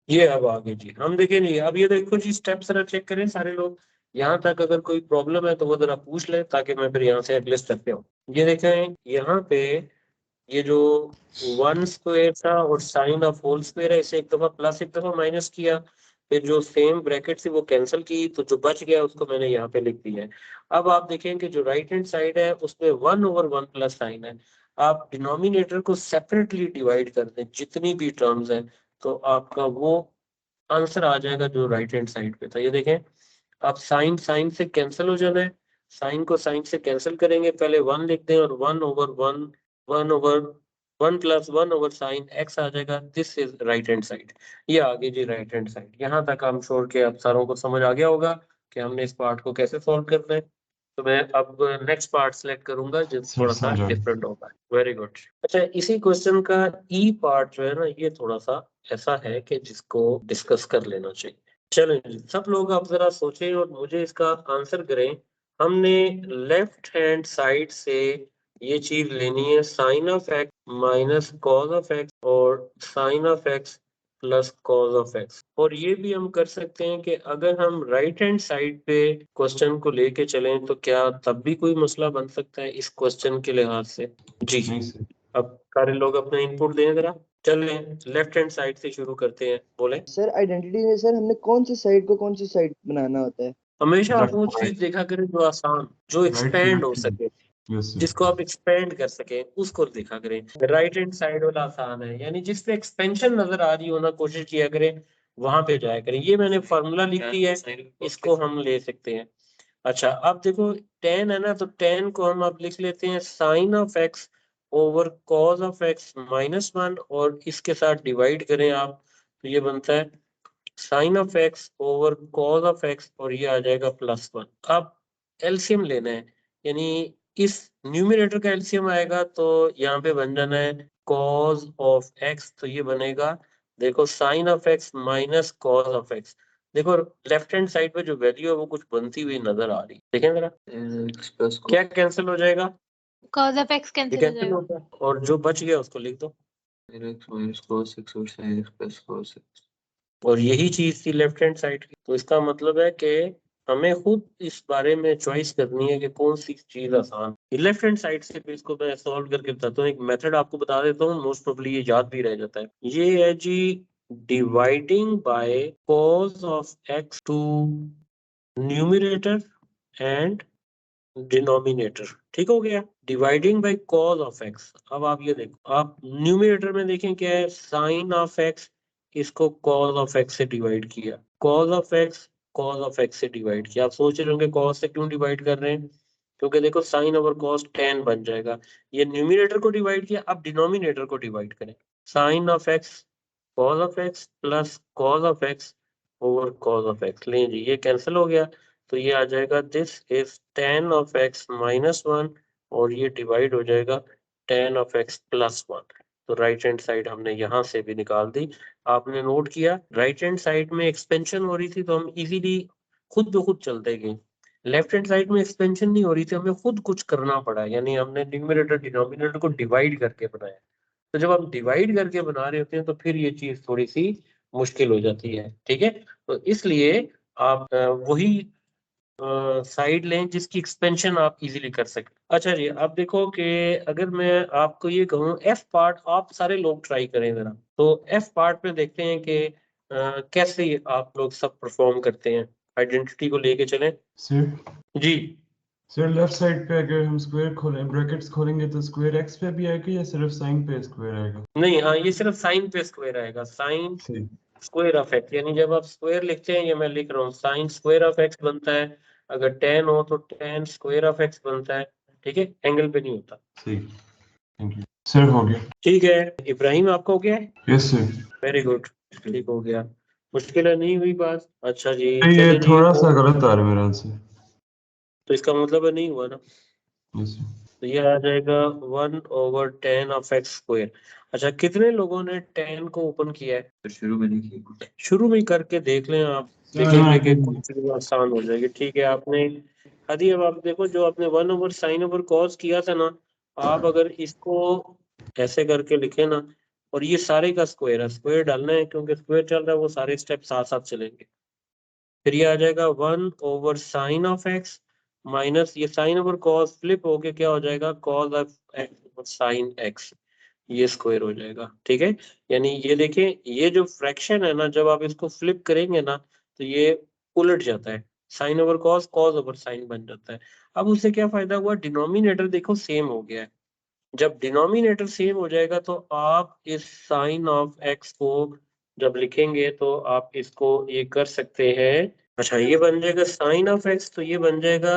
ये अब आगे जी हम देखेंगे। अब ये देखो जी, स्टेप जरा चेक करें सारे लोग। यहाँ तक अगर कोई प्रॉब्लम है तो वो जरा पूछ ले, ताकि मैं फिर यहाँ से अगले स्टेप पे आऊँ। ये देखें यहाँ पे, ये जो वन स्क्वायर था और साइन ऑफ होल स्क्वायर है, इसे एक दफा प्लस एक दफा माइनस किया, फिर जो सेम ब्रैकेट थी वो कैंसिल की, तो जो बच गया उसको मैंने यहाँ पे लिख दिया है। अब आप देखें कि जो राइट हैंड साइड है उसमें 1/1 प्लस साइन है। आप डिनोमिनेटर को सेपरेटली डिवाइड कर दें जितनी भी टर्म्स है, तो आपका वो आंसर आ जाएगा जो राइट हैंड साइड पे था। ये देखें, आप साइन साइन से कैंसिल हो जाना है, साइन को साइन से कैंसिल करेंगे, पहले 1 लिख दें और 1/1, 1/1 प्लस 1 ओवर साइन एक्स आ जाएगा। This is right hand side. ये आगे जी राइट हैंड साइड। यहाँ तक हम छोड़ के अब सारों को समझ आ गया होगा कि हमने इस पार्ट को कैसे सॉल्व करना है। तो मैं अब नेक्स्ट पार्ट सेलेक्ट करूंगा जो सर थोड़ा सा समझा। डिफरेंट होगा। Very good. अच्छा, इसी क्वेश्चन का ई पार्ट जो है ना, ये थोड़ा सा ऐसा है कि जिसको डिस्कस कर लेना चाहिए। चलें जी, सब लोग आप जरा सोचें और मुझे इसका आंसर करें। हमने लेफ्ट हैंड साइड से ये चीज लेनी है, sine of x minus cos of x और sine of x plus cos of x. और ये भी हम कर सकते हैं कि अगर हम राइट हैंड साइड पे क्वेश्चन को लेके चलें तो क्या तब भी कोई मसला बन सकता है इस क्वेश्चन के लिहाज से। जी, नहीं सर। अब सारे लोग अपना इनपुट दें जरा। चलें लेफ्ट हैंड साइड से शुरू करते हैं, बोले। सर आइडेंटिटी में सर हमने कौन सी साइड को कौन सी साइड बनाना होता है? हमेशा आप वो लेफ्ट चीज राइट देखा करें जो आसान, जो राइट एक्सपेंड हो लेफ्ट। सके, यस सर। जिसको आप एक्सपेंड कर सके उसको देखा करें। राइट हैंड साइड वाला आसान है, यानी जिस पे एक्सपेंशन नजर आ रही हो ना, कोशिश किया करें वहां पे जाया करें। ये मैंने फॉर्मूला लिख दिया है, इसको हम ले सकते हैं। अच्छा, अब देखो टेन है ना, तो टेन को हम अब लिख लेते हैं sine of x over cos of x -1, और इसके साथ डिवाइड करें आप, तो ये बनता है sine of x over cos of x, और ये आ जाएगा +1। अब एलसीएम लेना है, यानी इस न्यूमरेटर का एलसीएम आएगा तो यहाँ पे बन जाना है कॉज ऑफ एक्स, तो ये बनेगा, देखो sine of x minus cos of x. देखो लेफ्ट हैंड साइड पे जो वैल्यू है वो कुछ बनती हुई नजर आ रही है, देखें जरा क्या कैंसिल हो जाएगा। कॉज ऑफ एक्स ये कैंसिल हो कैंसिल जाएगा। होता है, और जो बच गया उसको लिख दो। और यही चीज थी लेफ्ट हैंड साइड की। तो इसका मतलब है कि हमें खुद इस बारे में चॉइस करनी है कि कौन सी चीज आसान है। लेफ्ट हैंड साइड से भी इसको मैं सॉल्व करके बताता हूँ। एक मेथड आपको बता देता हूँ, मोस्ट प्रोबेबली ये याद भी रह जाता है। ये है जी, dividing by cos of x to numerator and denominator. ठीक हो गया, dividing by cos of x. अब आप ये देखो, आप न्यूमरेटर में देखें क्या है, साइन ऑफ एक्स, इसको कॉज ऑफ एक्स से डिवाइड किया, cause of x cos of x से डिवाइड किया। आप सोच रहे होंगे कॉज से क्यों डिवाइड कर रहे हैं, क्योंकि देखो साइन ओवर कॉस 10 बन जाएगा। ये न्यूमरेटर को डिवाइड किया, अब डिनोमिनेटर को डिवाइड करें, sine of x cos of x plus cos of x over cos of x. लें जी, ये कैंसिल हो गया, तो ये आ जाएगा this is tan of x -1, और ये डिवाइड हो जाएगा tan ऑफ एक्स +1। तो राइट हैंड साइड हमने यहाँ से भी निकाल दी। आपने नोट किया राइट हैंड साइड में एक्सपेंशन हो रही थी तो हम इजीली खुद ब खुद चलते गए। लेफ्ट हैंड साइड में एक्सपेंशन नहीं हो रही थी, हमें खुद कुछ करना पड़ा, यानी हमने न्यूमरेटर डिनोमिनेटर को डिवाइड करके बनाया। तो जब हम डिवाइड करके बना रहे होते हैं तो फिर ये चीज थोड़ी सी मुश्किल हो जाती है। ठीक है, तो इसलिए आप वही साइड लें जिसकी एक्सपेंशन आप इजीली कर सकें। अच्छा जी, अब देखो कि अगर मैं आपको ये कहूँ एफ पार्ट, आप सारे लोग ट्राई करें जरा। तो एफ पार्ट में देखते हैं कि कैसे आप लोग सब परफॉर्म करते हैं। आइडेंटिटी को लेके चलें सर जी। सर लेफ्ट साइड पे अगर हम स्क्वायर खोलें ब्रैकेट्स खोलेंगे तो स्क्वायर एक्स पे भी आएगा या सिर्फ साइन पे स्क्वायर आएगा? नहीं, हाँ, ये सिर्फ साइन पे स्क्वायर आएगा, साइन सही। Square of x. यानी जब आप स्क्वायर लिखते हैं, ये मैं लिख रहा हूँ, साइन स्क्वायर ऑफ एक्स बनता है, अगर टेन हो तो टेन स्क्वायर ऑफ एक्स बनता है। ठीक है, एंगल पे नहीं होता। सही, थैंक यू सर। हो गया। ठीक है, इब्राहिम आपका हो गया है। Yes sir. वेरी गुड, ठीक हो गया, मुश्किल है नहीं हुई बात। अच्छा जी, ये चलें जी थोड़ा सा और, गलत आ रहा है मेरे आंसर। तो इसका मतलब है नहीं हुआ ना। Yes sir. तो ये आ जाएगा 1/10 ऑफ एक्स स्क्वायर। अच्छा, कितने लोगों ने 10 को ओपन किया है? शुरू में नहीं किया। शुरू में ही करके देख लें आप, देखेंगे कि कुछ चीज आसान हो जाएगी। ठीक है, आपने अभी, अब आप देखो जो आपने 1/sin ओवर कॉस किया था ना, आप अगर इसको ऐसे करके लिखे ना और ये सारे का स्क्वायर है, स्क्वायर डालना है क्योंकि स्क्वायर चल रहा है, वो सारे स्टेप साथ साथ चलेंगे। फिर ये आ जाएगा 1 sin ऑफ x माइनस ये साइन ओवर कॉस फ्लिप होके क्या हो जाएगा, cos of x sine x, ये स्क्वायर हो जाएगा। ठीक है, यानी ये देखें, ये जो फ्रैक्शन है ना, जब आप इसको फ्लिप करेंगे ना तो ये उलट जाता है, sine over cos, cos over sine बन जाता है। अब उससे क्या फायदा हुआ, डिनोमिनेटर देखो सेम हो गया है। जब डिनोमिनेटर सेम हो जाएगा तो आप इस साइन ऑफ एक्स को जब लिखेंगे तो आप इसको ये कर सकते हैं। अच्छा, ये बन जाएगा साइन ऑफ एक्स, तो ये बन जाएगा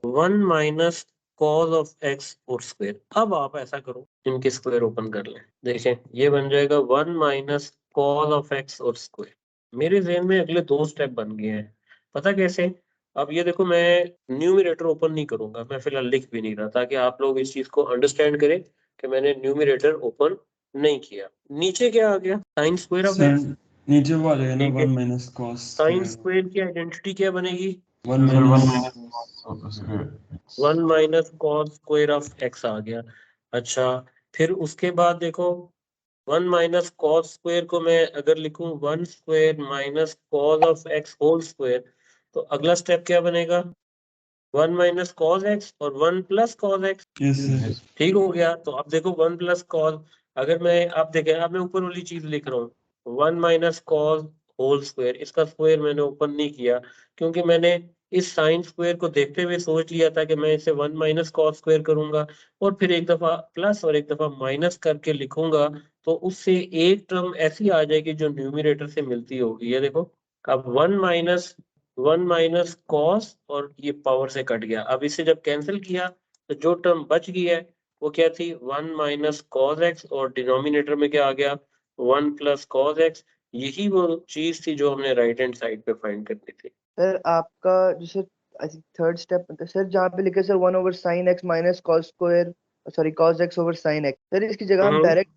1 माइनस कॉस ऑफ एक्स और स्क्वायर। अब आप ऐसा करो, इनके स्क्वायर ओपन कर लें, देखें ये बन जाएगा 1 माइनस कॉस ऑफ एक्स और स्क्वायर। मेरे ज़हन में अगले 2 स्टेप बन गए हैं, पता कैसे। अब ये देखो, मैं न्यूमरेटर ओपन नहीं करूंगा, मैं फिलहाल लिख भी नहीं रहा, ताकि आप लोग इस चीज को अंडरस्टैंड करें कि मैंने न्यूमरेटर ओपन नहीं किया। नीचे क्या आ गया, sine square of sir x. नीचे वो आ जाएगा ना ठीक है, 1 माइनस कॉस साइन स्क्वायर की आइडेंटिटी क्या बनेगी, 1 sir 1 minus minus 1 minus cos square of x आ गया। अच्छा, फिर उसके बाद देखो 1 माइनस कॉस स्क्वायर को मैं अगर लिखूं 1 square minus cos of x whole square, तो अगला स्टेप क्या बनेगा, 1 माइनस कॉस एक्स और 1 plus cos x. Yes sir ठीक हो गया, तो अब देखो 1 प्लस कॉस, अगर मैं आप देखें, अब मैं ऊपर वाली चीज लिख रहा हूँ 1 माइनस कॉस होल स्क्वायर, इसका स्क्वायर मैंने ओपन नहीं किया क्योंकि मैंने इस साइन स्क्वायर को देखते हुए सोच लिया था कि मैं इसे 1 माइनस कॉस स्क्वायर करूंगा और फिर एक दफा प्लस और एक दफा माइनस करके लिखूंगा, तो उससे एक टर्म ऐसी आ जाएगी जो न्यूमरेटर से मिलती होगी। ये देखो, अब 1 माइनस कॉस और ये पावर से कट गया, अब इसे जब कैंसिल किया तो जो टर्म बच गई है वो क्या थी, 1 माइनस कॉस एक्स, और डिनोमिनेटर में क्या आ गया, 1 प्लस कॉस एक्स। यही वो चीज थी जो हमने राइट हैंड साइड पे फाइंड करनी थी। सर आपका जैसे थर्ड स्टेप सर जहाँ पे लिखे sir 1 over sine x minus cos square, sorry cos x over sine x, sir इसकी जगह हम हम्म डायरेक्ट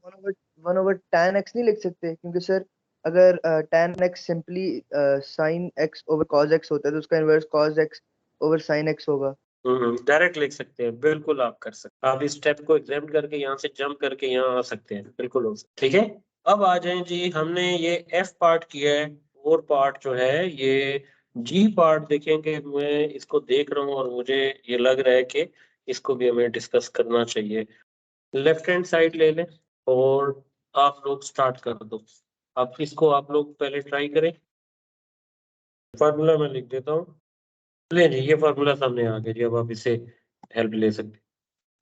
1 ओवर tan एक्स नहीं लिख सकते, क्योंकि सर अगर tan x simply sine x over cos x होता है तो उसका inverse cos x over sine x होगा। डायरेक्ट लिख सकते हैं, बिल्कुल आप कर सकते हैं, आप इस स्टेप को एग्जाम करके यहाँ से जंप करके यहाँ आ सकते हैं, बिल्कुल हो सकता है। ठीक है, अब आ जाएं जी, हमने ये एफ पार्ट किया है, और पार्ट जो है ये जी पार्ट देखेंगे। मैं इसको देख रहा हूँ और मुझे ये लग रहा है कि इसको भी हमें डिस्कस करना चाहिए। लेफ्ट हैंड साइड ले लें और आप लोग स्टार्ट कर दो। अब इसको आप लोग पहले ट्राई करें, फार्मूला मैं लिख देता हूँ। ले जी, ये फार्मूला सामने आ गया जी, अब आप इसे हेल्प ले सकते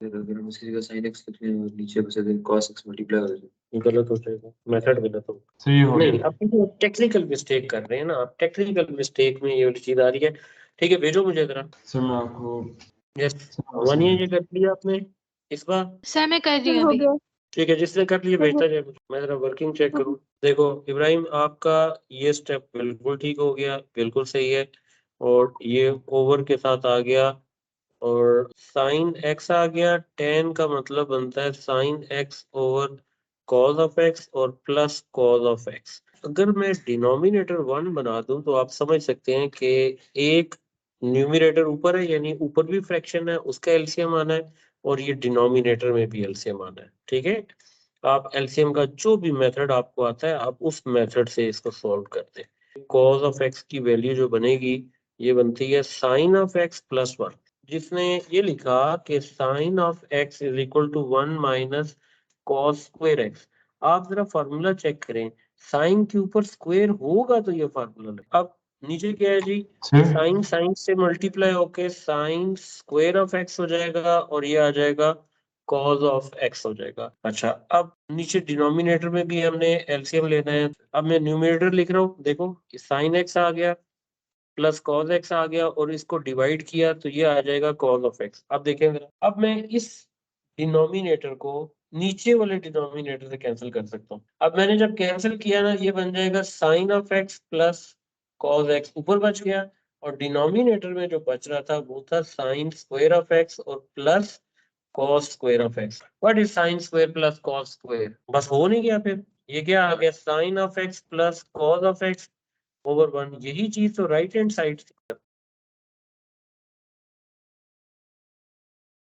फिर अगर हम इसकी जगह sin x लिख लें और नीचे बचा दें cos x मल्टीप्लाई हो जाए। हैं। गलत हो जाएगा, मेथड गलत हो, सही हो नहीं गया आप टेक्निकल मिस्टेक कर रहे हैं ना, आप टेक्निकल मिस्टेक में ये वाली चीज आ रही है। ठीक है, भेजो मुझे जरा। सर मैं आपको यस, सर वन ये कर लिया आपने इस बार। सर मैं कर रही हूँ अभी। ठीक है, जिसने कर लिया भेजता जाए मुझे, मैं जरा वर्किंग चेक करूँ। देखो इब्राहिम, आपका ये स्टेप बिल्कुल ठीक हो गया, बिल्कुल सही है, और ये ओवर के साथ आ गया, और साइन एक्स आ गया, टेन का मतलब बनता है sine x over cos of x और प्लस कॉस ऑफ एक्स। अगर मैं डिनोमिनेटर 1 बना दूं तो आप समझ सकते हैं कि एक न्यूमरेटर ऊपर है, यानी ऊपर भी फ्रैक्शन है, उसका एलसीएम आना है, और ये डिनोमिनेटर में भी एलसीएम आना है। ठीक है, आप एलसीएम का जो भी मेथड आपको आता है आप उस मेथड से इसको सॉल्व करते हैं। कॉस ऑफ एक्स की वैल्यू जो बनेगी ये बनती है साइन ऑफ एक्स प्लस 1। जिसने ये लिखा कि sine of x is equal to 1 minus cos square x, आप जरा फार्मूला चेक करें, साइन के ऊपर स्क्वायर होगा तो ये फार्मूला। अब नीचे क्या है जी, ये सर साइन साइन से मल्टीप्लाई होके साइन स्क्वायर ऑफ एक्स हो जाएगा, और ये आ जाएगा कॉस ऑफ एक्स हो जाएगा। अच्छा, अब नीचे डिनोमिनेटर में भी हमने एलसीएम लेना है। अब मैं न्यूमरेटर लिख रहा हूँ, देखो साइन एक्स आ गया प्लस कॉस एक्स आ गया, और इसको डिवाइड किया तो ये आ जाएगा कॉस ऑफ एक्स। अब देखें, अब मैं इस डिनोमिनेटर को नीचे वाले डिनोमिनेटर से कैंसिल कर सकता हूँ। अब मैंने जब कैंसिल किया ना, ये बन जाएगा sine of x plus cos x, ऊपर बच गया, और डिनोमिनेटर में जो बच रहा था वो था साइन स्क्वायर ऑफ एक्स और plus cos square of x. What is sine square plus cos square, बस हो नहीं गया, फिर ये क्या आ गया, sine of x plus cos of x over 1। यही चीज तो राइट हैंड साइड